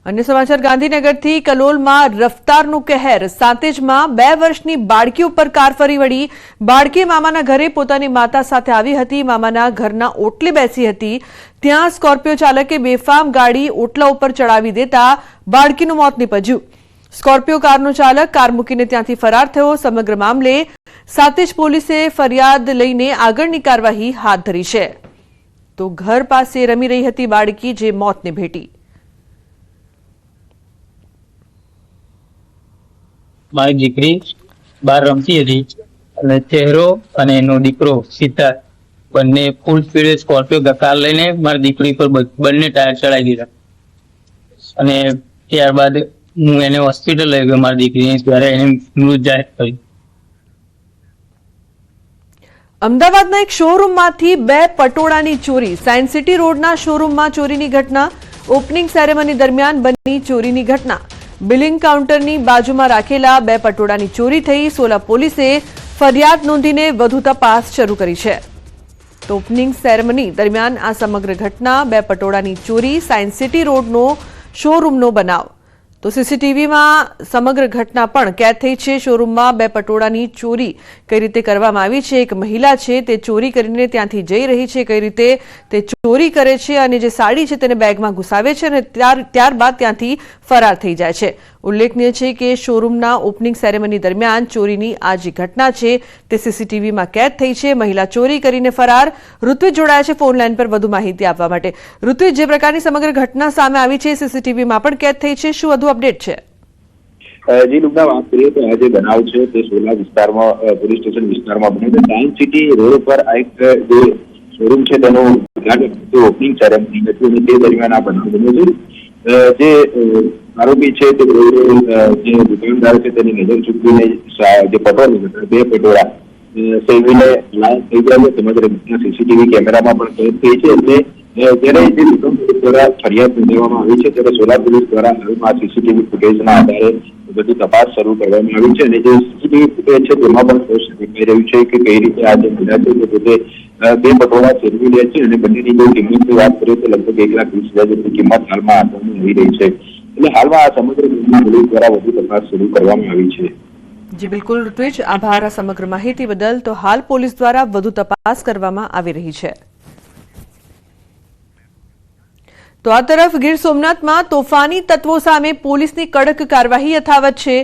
अन्य समाचार गांधीनगरथी कलोलमां रफ्तारनो कहेर। सांतेजमां 2 वर्षनी बाळकी उपर कार फरी वળી। बाळकी मामाना घरे पोतानी माता साथे आवी हती। मामाना घરના ઓટલે બેસી હતી ત્યાં સ્કોર્પિયો ચાલકે બેફામ ગાડી ઓટલા ઉપર ચડાવી દેતા બાળકીનું મોત નીપજ્યું। સ્કોર્પિયો કારનો ચાલક કાર મૂકીને ત્યાંથી ફરાર થયો। સમગ્ર મામલે સાતેજ પોલીસે ફરિયાદ લઈને આગળની કાર્યવાહી હાથ ધરી છે। તો ઘર પાસે રમી રહી હતી બાળકી જે મોતને ભેટી। મારી દીકરી બહાર રમતી હતી અને ચહેરો અને એનો દીકરો સિદ્ધાર્થ બંને ફૂલ સ્પીડે સ્કોર્પિયો કાર લઈને મારી દીકરી પર બંને ટાયર ચડાવી દીધા અને ત્યારબાદ હું એને હોસ્પિટલ લઈ ગયો મારી દીકરીને, ત્યારે એને મૃત જાહેર કરી। અમદાવાદના એક શોરૂમમાંથી 2 પટોળાની ચોરી। સાયન્સ સિટી રોડના શોરૂમમાં ચોરીની ઘટના। ઓપનિંગ સેરેમની દરમિયાન બની ચોરીની ઘટના। બિલિંગ કાઉન્ટરની બાજુમાં રાખેલા 2 પટોળાની ચોરી થઈ। સોલા પોલીસે ફરિયાદ નોંધીને વધુ તપાસ શરૂ કરી છે। તો ઓપનિંગ સેરેમની દરમિયાન આ સમગ્ર ઘટના 2 પટોળાની ચોરી, સાયન્સ સિટી રોડનો શોરૂમનો બનાવ। તો સીસીટીવીમાં સમગ્ર ઘટના પણ કેદ થઈ છે। શોરૂમમાં 2 પટોળાની ચોરી કઈ રીતે કરવામાં આવી છે, એક મહિલા છે તે ચોરી કરીને ત્યાંથી જઈ રહી છે, કઈ રીતે તે ચોરી કરે છે અને જે સાડી છે તેને બેગમાં ઘુસાવે છે અને ત્યારબાદ ત્યાંથી ફરાર થઈ જાય છે। ઉલ્લેખનીય છે કે શોરૂમના ઓપનિંગ સેરેમની દરમિયાન ચોરીની આ જે ઘટના છે તે સીસીટીવીમાં કેદ થઈ છે। મહિલા ચોરી કરીને ફરાર। ઋત્વિજ જોડાયા છે ફોન લાઈન પર વધુ માહિતી આપવા માટે। ઋત્વિજ, જે પ્રકારની સમગ્ર ઘટના સામે આવી છે સીસીટીવીમાં પણ કેદ થઈ છે, શું વધુ અપડેટ છે? જી લુગના વાત કરીએ તો આ જે બનાવ છે તે સોલા વિસ્તારમાં પોલીસ સ્ટેશન વિસ્તારમાં બન્યો છે। સાયન્સ સિટી રોડ પર આ એક જે શોરૂમ છે તેનું ઉદ્ઘાટન ઓપનિંગ સેરેમની હતી અને તે દરમિયાન આ બનાવ બન્યો છે। જે આરોપી છે તે જે દુકાનદાર છે તેની નજર ચૂકવીને જે પટોળા 2 પટોળા સેવીને લાઈન થઈ ગયા છે। સમગ્ર ઘટના સીસીટીવી કેમેરામાં પણ કેદ થઈ છે એટલે જ્યારે જે દુકાનદાર દ્વારા ફરિયાદ નોંધવામાં આવી છે ત્યારે સોલા પોલીસ દ્વારા હાલમાં સીસીટીવી ફૂટેજના આધારે વધુ તપાસ શરૂ કરવામાં આવી છે અને જે સીસીટીવી ફૂટેજ છે તેમાં પણ સ્પષ્ટ દેખાઈ રહ્યું છે કે કઈ રીતે આ જે મહિલા છે તે પોતે 2 પટોળા ફેરવી લે છે અને બંનેની જો કિંમતની વાત કરીએ તો લગભગ 1,20,000 જેટલી કિંમત હાલમાં આપવામાં આવી રહી છે। એટલે હાલમાં આ સમગ્ર મામલા પોલીસ દ્વારા વધુ તપાસ શરૂ કરવામાં આવી છે। જી બિલકુલ ઋત્વિજ, આભાર આ સમગ્ર માહિતી બદલ। તો હાલ પોલીસ દ્વારા વધુ તપાસ કરવામાં આવી રહી છે। તો આ તરફ ગીર સોમનાથમાં તોફાની તત્વો સામે પોલીસની કડક કાર્યવાહી યથાવત છે।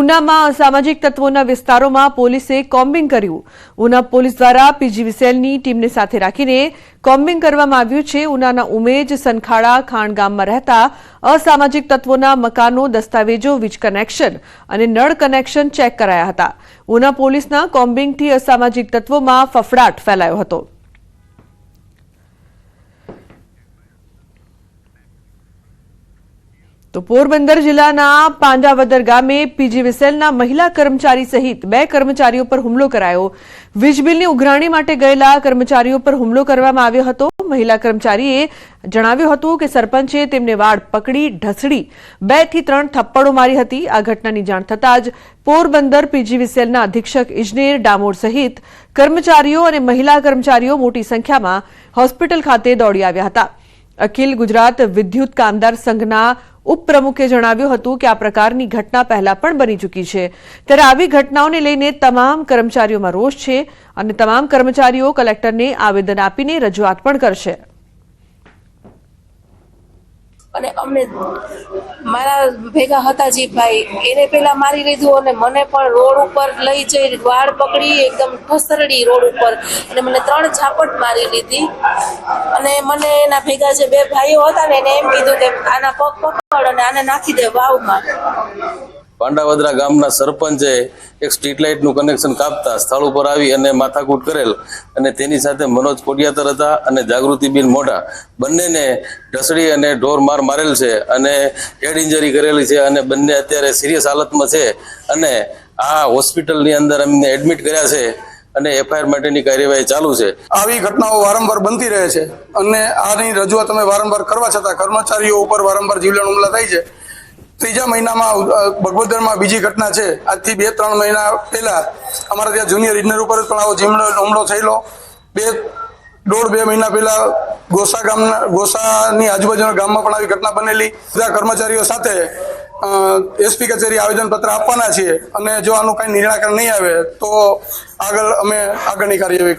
ઉનામાં અસામાજિક તત્વોના વિસ્તારોમાં પોલીસે કોમ્બિંગ કર્યું। ઉના પોલીસ દ્વારા પીજીવીસીએલની ટીમને સાથે રાખીને કોમ્બિંગ કરવામાં આવ્યું છે। ઉનાના ઉમેજ, સનખાડા, ખાણ ગામમાં રહેતા અસામાજિક તત્વોના મકાનો, દસ્તાવેજો, વીજ કનેક્શન અને નળ કનેક્શન ચેક કરાયા હતા। ઉના પોલીસના કોમ્બિંગથી અસામાજિક તત્વોમાં ફફડાટ ફેલાયો હતો। તો પોરબંદર જિલ્લાના પાંડાવદર ગામે પીજીવીસીએલના મહિલા કર્મચારી સહિત 2 કર્મચારીઓ પર હુમલો કરાયો। વીજ બિલની ઉઘરાણી માટે ગયેલા કર્મચારીઓ પર હુમલો કરવામાં આવ્યો હતો। મહિલા કર્મચારીએ જણાવ્યું હતું કે સરપંચે તેમને વાળ પકડી ઢસડી 2 થી 3 થપ્પડો મારી હતી। આ ઘટનાની જાણ થતાં જ પોરબંદર પીજીવીસીએલના અધિક્ષક ઇજનેર ડામોર સહિત કર્મચારીઓ અને મહિલા કર્મચારીઓ મોટી સંખ્યામાં હોસ્પિટલ ખાતે દોડી આવ્યા હતા। અખિલ ગુજરાત વિદ્યુત કામદાર સંઘના ઉપપ્રમુખે જણાવ્યું હતું કે આ પ્રકારની ઘટના પહેલા પણ બની ચૂકી છે, ત્યારે આવી ઘટનાઓને લઈને તમામ કર્મચારીઓમાં રોષ છે અને તમામ કર્મચારીઓ કલેક્ટરને આવેદન આપીને રજૂઆત પણ કરશે। અને અમને મારા ભેગા હતા જે ભાઈ એને પેલા મારી લીધું અને મને પણ રોડ ઉપર લઈ જઈ વાળ પકડી એકદમ ઠસરડી રોડ ઉપર અને મને 3 ઝાપટ મારી લીધી અને મને એના ભેગા જે 2 ભાઈઓ હતા ને એને એમ કીધું કે આના પગ પકડ અને આને નાખી દે વાવમાં। પાંડાવદરા ગામના સરપંચે એક સ્ટ્રીટ લાઇટનું કનેક્શન કાપતા સ્થળ ઉપર આવી અને માથાકૂટ કરેલ અને તેની સાથે મનોજ કોડિયાતર હતા અને જાગૃતિબેન મોઢા બંનેને ઢસડી અને ઢોર માર મારેલ છે અને હેડ ઇન્જરી કરેલી છે અને બંને અત્યારે સિરિયસ હાલતમાં છે અને આ હોસ્પિટલની અંદર અમને એડમિટ કર્યા છે અને એફઆઈઆર માટેની કાર્યવાહી ચાલુ છે। આવી ઘટનાઓ વારંવાર બનતી રહે છે અને આની રજૂઆત અમે વારંવાર કરવા છતાં કર્મચારીઓ ઉપર વારંવાર જીવલેણ હુમલા થાય છે। 3જા મહિનામાં બગોદરમાં બીજી ઘટના છે। આજથી 2-3 મહિના પહેલા અમારા ત્યાં જુનિયર ઇજનેર ઉપર પણ આવો જીવલેણ હુમલો થયેલો। 2 1.5-2 મહિના પહેલા ગોસાની આજુબાજુના ગામમાં પણ આવી ઘટના બનેલી. બધા કર્મચારીઓ સાથે એસપી કચેરી આવેદનપત્ર આપવાના છીએ અને જો આનું કઈ નિરાકરણ નહીં આવે તો આગળની કાર્યવાહી